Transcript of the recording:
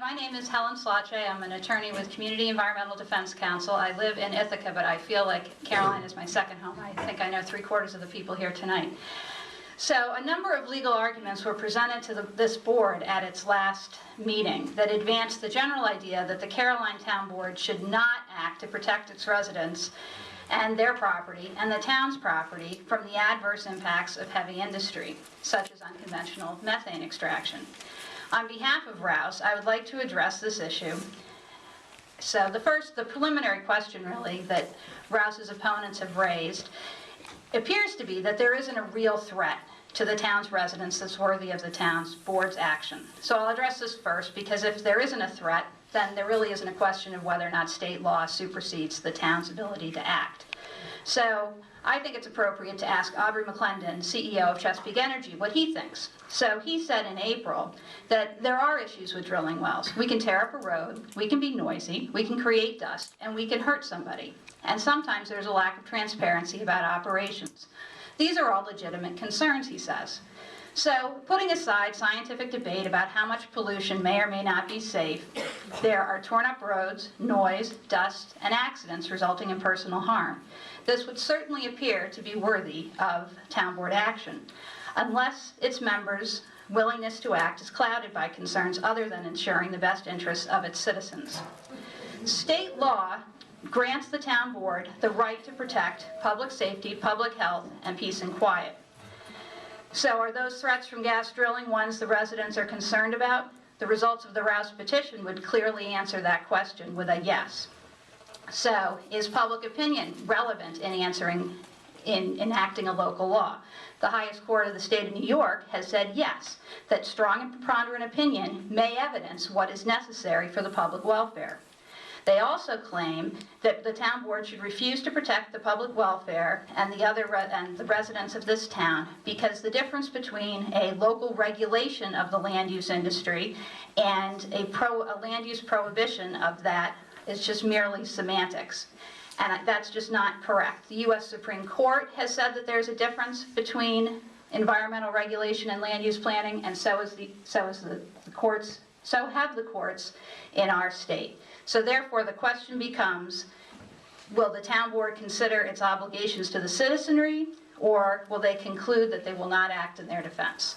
My name is Caroline-Slottje. I'm an attorney with Community Environmental Defense Council. I live in Ithaca, but I feel like Caroline is my second home. I think I know 3/4 of the people here tonight. So a number of legal arguments were presented to this board at its last meeting that advanced the general idea that the Caroline Town Board should not act to protect its residents and their property and the town's property from the adverse impacts of heavy industry, such as unconventional methane extraction. On behalf of Rouse, I would like to address this issue. So the preliminary question really that Rouse's opponents have raised appears to be that there isn't a real threat to the town's residents that's worthy of the town's board's action. So I'll address this first, because if there isn't a threat, then there really isn't a question of whether or not state law supersedes the town's ability to act. So I think it's appropriate to ask Aubrey McClendon, CEO of Chesapeake Energy, what he thinks. So he said in April that there are issues with drilling wells. We can tear up a road, we can be noisy, we can create dust, and we can hurt somebody. And sometimes there's a lack of transparency about operations. These are all legitimate concerns, he says. So, putting aside scientific debate about how much pollution may or may not be safe, there are torn up roads, noise, dust, and accidents resulting in personal harm. This would certainly appear to be worthy of town board action, unless its members' willingness to act is clouded by concerns other than ensuring the best interests of its citizens. State law grants the town board the right to protect public safety, public health, and peace and quiet. So are those threats from gas drilling ones the residents are concerned about? The results of the Rouse petition would clearly answer that question with a yes. So is public opinion relevant in enacting a local law? The highest court of the state of New York has said yes, that strong and preponderant opinion may evidence what is necessary for the public welfare. They also claim that the town board should refuse to protect the public welfare and the residents of this town, because the difference between a local regulation of the land use industry and a land use prohibition of that is just merely semantics. And that's just not correct. The U.S. Supreme Court has said that there's a difference between environmental regulation and land use planning, and so have the courts in our state. So therefore the question becomes, will the town board consider its obligations to the citizenry, or will they conclude that they will not act in their defense?